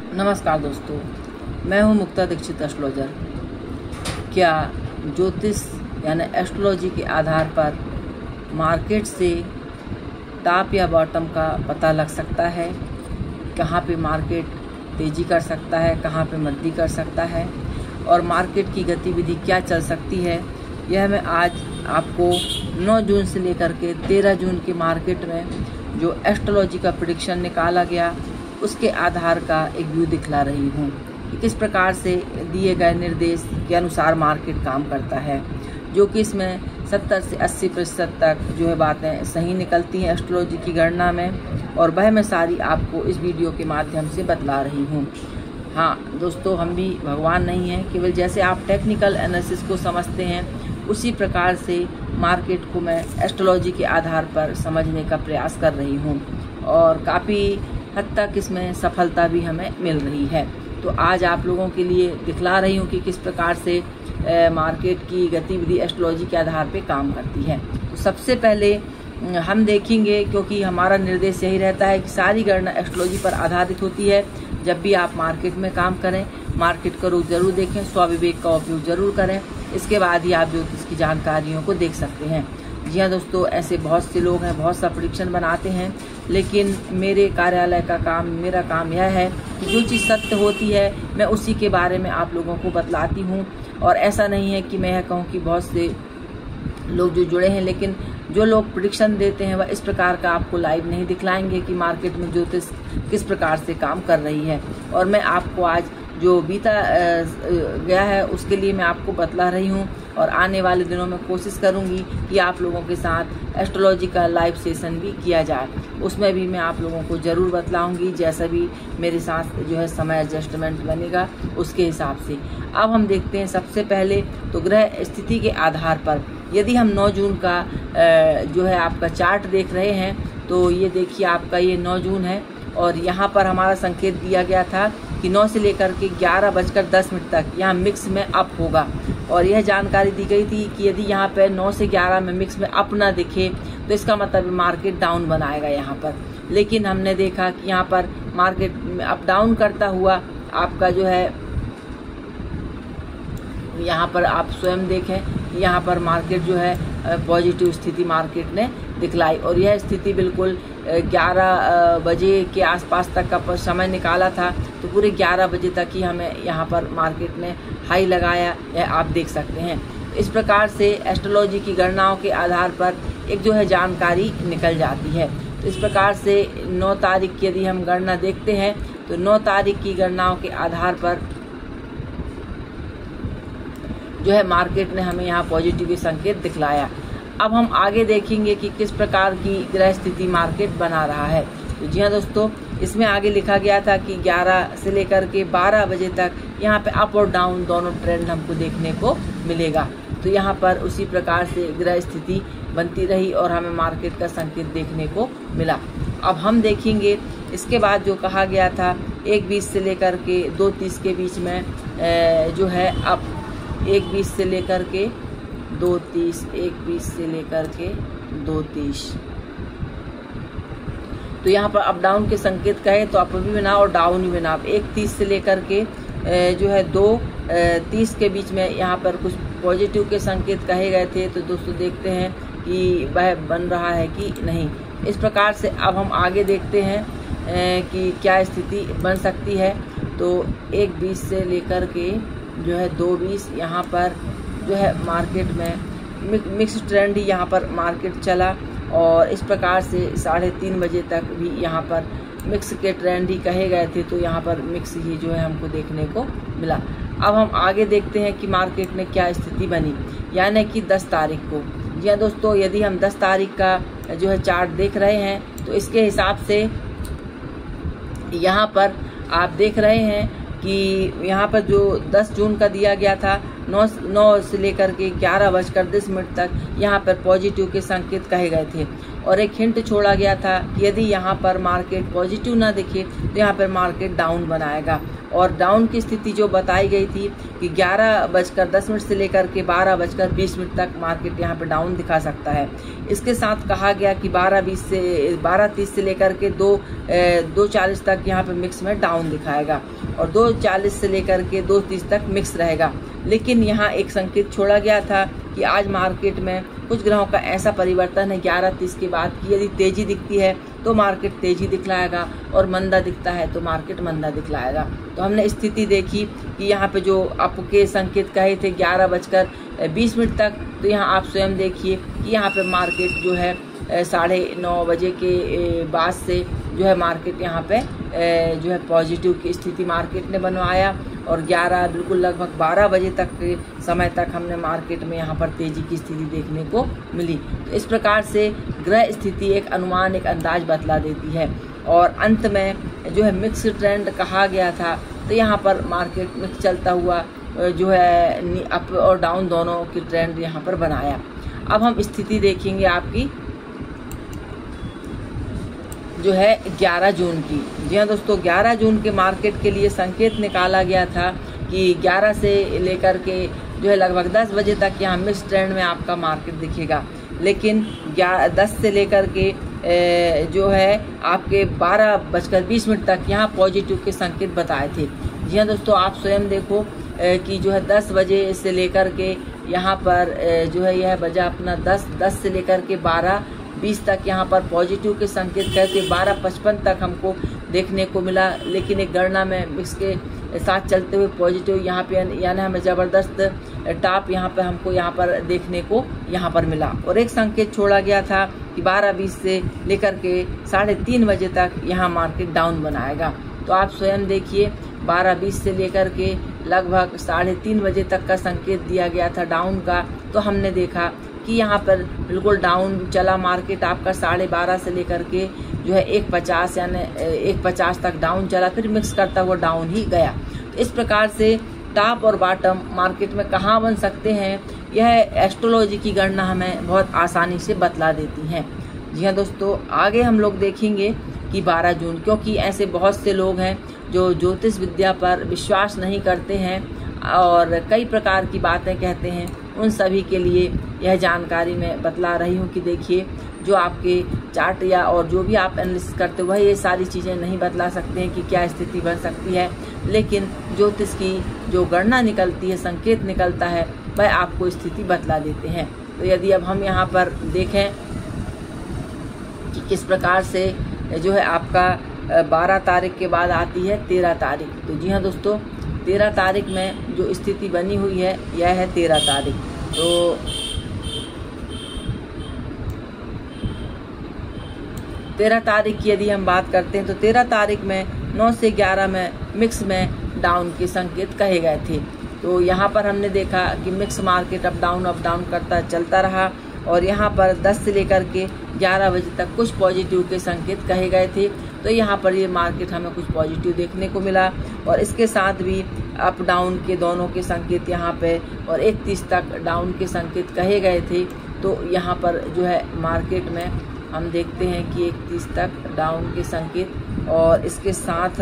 नमस्कार दोस्तों, मैं हूं मुक्ता दीक्षित एस्ट्रोलॉजर। क्या ज्योतिष यानी एस्ट्रोलॉजी के आधार पर मार्केट से टॉप या बॉटम का पता लग सकता है? कहां पे मार्केट तेज़ी कर सकता है, कहां पे मंदी कर सकता है और मार्केट की गतिविधि क्या चल सकती है, यह मैं आज आपको 9 जून से लेकर के 13 जून के मार्केट में जो एस्ट्रोलॉजी का प्रेडिक्शन निकाला गया उसके आधार का एक व्यू दिखला रही हूँ कि किस प्रकार से दिए गए निर्देश के अनुसार मार्केट काम करता है, जो कि इसमें 70 से 80% तक जो है बातें सही निकलती हैं एस्ट्रोलॉजी की गणना में, और वह मैं सारी आपको इस वीडियो के माध्यम से बतला रही हूँ। हाँ दोस्तों, हम भी भगवान नहीं हैं, केवल जैसे आप टेक्निकल एनालिसिस को समझते हैं उसी प्रकार से मार्केट को मैं एस्ट्रोलॉजी के आधार पर समझने का प्रयास कर रही हूँ और काफ़ी हद तक इसमें सफलता भी हमें मिल रही है। तो आज आप लोगों के लिए दिखला रही हूँ कि किस प्रकार से मार्केट की गतिविधि एस्ट्रोलॉजी के आधार पे काम करती है। तो सबसे पहले हम देखेंगे, क्योंकि हमारा निर्देश यही रहता है कि सारी गणना एस्ट्रोलॉजी पर आधारित होती है। जब भी आप मार्केट में काम करें, मार्केट का रुख जरूर देखें, स्वविवेक का उपयोग जरूर करें, इसके बाद ही आप ज्योतिष की जानकारियों को देख सकते हैं। जी हाँ दोस्तों, ऐसे बहुत से लोग हैं, बहुत सा प्रेडिक्शन बनाते हैं, लेकिन मेरे कार्यालय का काम, मेरा काम यह है कि जो चीज़ सत्य होती है मैं उसी के बारे में आप लोगों को बतलाती हूँ। और ऐसा नहीं है कि मैं यह कहूँ कि बहुत से लोग जो जुड़े हैं, लेकिन जो लोग प्रेडिक्शन देते हैं वह इस प्रकार का आपको लाइव नहीं दिखलाएंगे कि मार्केट में ज्योतिष किस प्रकार से काम कर रही है। और मैं आपको आज जो बीता गया है उसके लिए मैं आपको बतला रही हूँ, और आने वाले दिनों में कोशिश करूँगी कि आप लोगों के साथ एस्ट्रोलॉजी का लाइव सेशन भी किया जाए। उसमें भी मैं आप लोगों को ज़रूर बतलाऊँगी, जैसा भी मेरे साथ जो है समय एडजस्टमेंट बनेगा उसके हिसाब से। अब हम देखते हैं सबसे पहले तो ग्रह स्थिति के आधार पर, यदि हम 9 जून का जो है आपका चार्ट देख रहे हैं, तो ये देखिए आपका ये 9 जून है और यहाँ पर हमारा संकेत दिया गया था कि 9 से लेकर के 11:10 तक यहाँ मिक्स में अप होगा। और यह जानकारी दी गई थी कि यदि यहाँ पर 9 से 11 में मिक्स में अप ना दिखे तो इसका मतलब मार्केट डाउन बनाएगा यहाँ पर। लेकिन हमने देखा कि यहाँ पर मार्केट अप डाउन करता हुआ आपका जो है, यहाँ पर आप स्वयं देखें, यहाँ पर मार्केट जो है पॉजिटिव स्थिति मार्केट ने दिखलाई। और यह स्थिति बिल्कुल 11 बजे के आसपास तक का समय निकाला था, तो पूरे 11 बजे तक ही हमें यहाँ पर मार्केट ने हाई लगाया, यह आप देख सकते हैं। इस प्रकार से एस्ट्रोलॉजी की गणनाओं के आधार पर एक जो है जानकारी निकल जाती है। तो इस प्रकार से 9 तारीख की यदि हम गणना देखते हैं तो 9 तारीख की गणनाओं के आधार पर जो है मार्केट ने हमें यहाँ पॉजिटिव संकेत दिखलाया। अब हम आगे देखेंगे कि किस प्रकार की ग्रह स्थिति मार्केट बना रहा है। तो जी हाँ दोस्तों, इसमें आगे लिखा गया था कि 11 से लेकर के 12 बजे तक यहाँ पे अप और डाउन दोनों ट्रेंड हमको देखने को मिलेगा। तो यहाँ पर उसी प्रकार से ग्रह स्थिति बनती रही और हमें मार्केट का संकेत देखने को मिला। अब हम देखेंगे इसके बाद जो कहा गया था 1:20 से लेकर के 2:30 के बीच में जो है अब 1:20 से लेकर के 2:30, 1:20 से लेकर के 2:30, तो यहाँ पर अप डाउन के संकेत कहे तो अप भी बना और डाउन भी बना। 1:30 से लेकर के जो है 2:30 के बीच में यहाँ पर कुछ पॉजिटिव के संकेत कहे गए थे। तो दोस्तों देखते हैं कि वह बन रहा है कि नहीं। इस प्रकार से अब हम आगे देखते हैं कि क्या स्थिति बन सकती है। तो 1:20 से लेकर के जो है 2:20 यहाँ पर जो है मार्केट में मिक्स ट्रेंड ही यहाँ पर मार्केट चला, और इस प्रकार से 3:30 बजे तक भी यहाँ पर मिक्स के ट्रेंड ही कहे गए थे। तो यहाँ पर मिक्स ही जो है हमको देखने को मिला। अब हम आगे देखते हैं कि मार्केट में क्या स्थिति बनी, यानी कि 10 तारीख को। जी हाँ दोस्तों, यदि हम 10 तारीख का जो है चार्ट देख रहे हैं तो इसके हिसाब से यहाँ पर आप देख रहे हैं कि यहाँ पर जो 10 जून का दिया गया था 9 से लेकर के 11:10 तक यहाँ पर पॉजिटिव के संकेत कहे गए थे। और एक हिंट छोड़ा गया था कि यदि यहाँ पर मार्केट पॉजिटिव ना दिखे तो यहाँ पर मार्केट डाउन बनाएगा। और डाउन की स्थिति जो बताई गई थी कि 11:10 से लेकर के 12:20 तक मार्केट यहाँ पे डाउन दिखा सकता है। इसके साथ कहा गया कि 12:30 से लेकर के 2:40 तक यहाँ पे मिक्स में डाउन दिखाएगा और 2:40 से लेकर के 2:30 तक मिक्स रहेगा। लेकिन यहाँ एक संकेत छोड़ा गया था कि आज मार्केट में कुछ ग्रहों का ऐसा परिवर्तन है 11:30 के बाद कि यदि तेजी दिखती है तो मार्केट तेजी दिखलाएगा और मंदा दिखता है तो मार्केट मंदा दिखलाएगा। तो हमने स्थिति देखी कि यहाँ पे जो आपके संकेत कहे थे 11:20 तक, तो यहाँ आप स्वयं देखिए कि यहाँ पे मार्केट जो है 9:30 बजे के बाद से जो है मार्केट यहाँ पे जो है पॉजिटिव की स्थिति मार्केट ने बनवाया और 11 बिल्कुल लगभग 12 बजे तक के समय तक हमने मार्केट में यहाँ पर तेजी की स्थिति देखने को मिली। तो इस प्रकार से ग्रह स्थिति एक अनुमान, एक अंदाज बतला देती है। और अंत में जो है मिक्स ट्रेंड कहा गया था, तो यहाँ पर मार्केट मिक्स चलता हुआ जो है अप और डाउन दोनों की ट्रेंड यहाँ पर बनाया। अब हम स्थिति देखेंगे आपकी जो है 11 जून की। जी हाँ दोस्तों, 11 जून के मार्केट के लिए संकेत निकाला गया था कि 11 से लेकर के जो है लगभग 10 बजे तक यहाँ मिक्स ट्रेंड में आपका मार्केट दिखेगा। लेकिन 10 से लेकर के जो है आपके 12:20 तक यहाँ पॉजिटिव के संकेत बताए थे। जी हाँ दोस्तों, आप स्वयं देखो कि जो है 10 बजे से लेकर के यहाँ पर जो है यह बजा अपना 10 से लेकर के 12:20 तक यहाँ पर पॉजिटिव के संकेत कहते 12:55 तक हमको देखने को मिला। लेकिन एक गणना में मिक्स के साथ चलते हुए पॉजिटिव यहाँ पे यानी हमें ज़बरदस्त टॉप यहाँ पे हमको यहाँ पर देखने को यहाँ पर मिला। और एक संकेत छोड़ा गया था कि 12:20 से लेकर के 3:30 बजे तक यहाँ मार्केट डाउन बनाएगा। तो आप स्वयं देखिए 12:20 से लेकर के लगभग 3:30 बजे तक का संकेत दिया गया था डाउन का। तो हमने देखा कि यहाँ पर बिल्कुल डाउन चला मार्केट आपका 12:30 से लेकर के जो है 1:50 यानी 1:50 तक डाउन चला, फिर मिक्स करता हुआ डाउन ही गया। तो इस प्रकार से टॉप और बॉटम मार्केट में कहाँ बन सकते हैं, यह एस्ट्रोलॉजी की गणना हमें बहुत आसानी से बतला देती हैं। जी हाँ दोस्तों, आगे हम लोग देखेंगे कि 12 जून, क्योंकि ऐसे बहुत से लोग हैं जो ज्योतिष विद्या पर विश्वास नहीं करते हैं और कई प्रकार की बातें कहते हैं, उन सभी के लिए यह जानकारी मैं बतला रही हूँ कि देखिए जो आपके चार्ट या और जो भी आप एनालिसिस करते हो ये सारी चीज़ें नहीं बतला सकते हैं कि क्या स्थिति बन सकती है, लेकिन ज्योतिष की जो गणना निकलती है, संकेत निकलता है, वह आपको स्थिति बतला देते हैं। तो यदि अब हम यहाँ पर देखें कि किस प्रकार से जो है आपका 12 तारीख के बाद आती है 13 तारीख। तो जी हाँ दोस्तों, 13 तारीख में जो स्थिति बनी हुई है यह है 13 तारीख। तो 13 तारीख की यदि हम बात करते हैं तो 13 तारीख में 9 से 11 में मिक्स में डाउन के संकेत कहे गए थे। तो यहाँ पर हमने देखा कि मिक्स मार्केट अप डाउन करता चलता रहा और यहाँ पर 10 से लेकर के 11 बजे तक कुछ पॉजिटिव के संकेत कहे गए थे। तो यहाँ पर ये मार्केट हमें कुछ पॉजिटिव देखने को मिला और इसके साथ भी अप डाउन के दोनों के संकेत यहाँ पे और 1:30 तक डाउन के संकेत कहे गए थे। तो यहाँ पर जो है मार्केट में हम देखते हैं कि 1:30 तक डाउन के संकेत और इसके साथ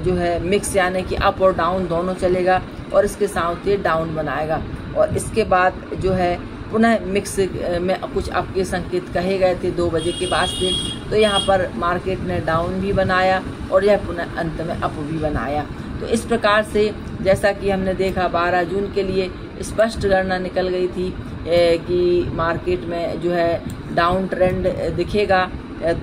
जो है मिक्स यानी कि अप और डाउन दोनों चलेगा और इसके साथ ये डाउन बनाएगा और इसके बाद जो है पुनः मिक्स में कुछ अप के संकेत कहे गए थे 2 बजे के बाद से। तो यहाँ पर मार्केट ने डाउन भी बनाया और यह पुनः अंत में अप भी बनाया। तो इस प्रकार से जैसा कि हमने देखा 12 जून के लिए स्पष्ट गणना निकल गई थी कि मार्केट में जो है डाउन ट्रेंड दिखेगा।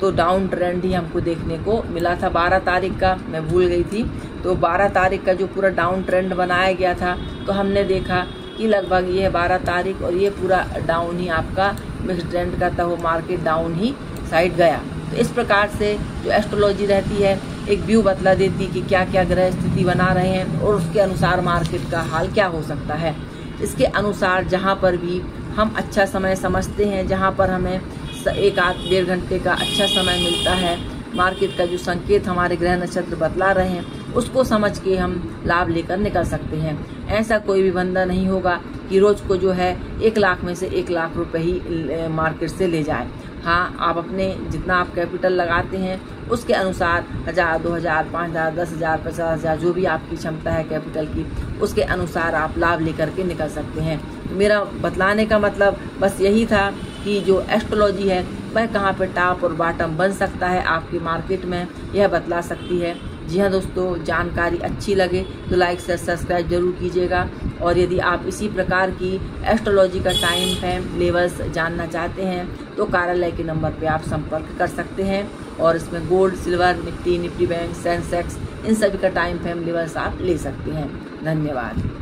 तो डाउन ट्रेंड ही हमको देखने को मिला था 12 तारीख का, मैं भूल गई थी। तो 12 तारीख का जो पूरा डाउन ट्रेंड बनाया गया था तो हमने देखा कि लगभग ये है 12 तारीख और ये पूरा डाउन ही आपका मिक्स ट्रेंड करता हुआ मार्केट डाउन ही साइड गया। तो इस प्रकार से जो एस्ट्रोलॉजी रहती है एक व्यू बतला देती कि क्या क्या ग्रह स्थिति बना रहे हैं और उसके अनुसार मार्केट का हाल क्या हो सकता है। इसके अनुसार जहाँ पर भी हम अच्छा समय समझते हैं, जहाँ पर हमें 1-1.5 घंटे का अच्छा समय मिलता है, मार्केट का जो संकेत हमारे ग्रह नक्षत्र बतला रहे हैं उसको समझ के हम लाभ लेकर निकल सकते हैं। ऐसा कोई भी बंदा नहीं होगा कि रोज को जो है 1 लाख में से 1 लाख रुपए ही मार्केट से ले जाए। हाँ, आप अपने जितना आप कैपिटल लगाते हैं उसके अनुसार 1000, 2000, 5000, 10,000, 50,000 जो भी आपकी क्षमता है कैपिटल की, उसके अनुसार आप लाभ लेकर के निकल सकते हैं। तो मेरा बतलाने का मतलब बस यही था कि जो एस्ट्रोलॉजी है वह कहाँ पे टॉप और बॉटम बन सकता है आपकी मार्केट में, यह बतला सकती है। जी हाँ दोस्तों, जानकारी अच्छी लगे तो लाइक शेयर सब्सक्राइब जरूर कीजिएगा। और यदि आप इसी प्रकार की एस्ट्रोलॉजी का टाइम फ्रेम लेवल्स जानना चाहते हैं तो कार्यालय के नंबर पे आप संपर्क कर सकते हैं। और इसमें gold, silver, Nifty, Nifty bank, Sensex, इन सभी का टाइम फ्रेम लेवल्स आप ले सकते हैं। धन्यवाद।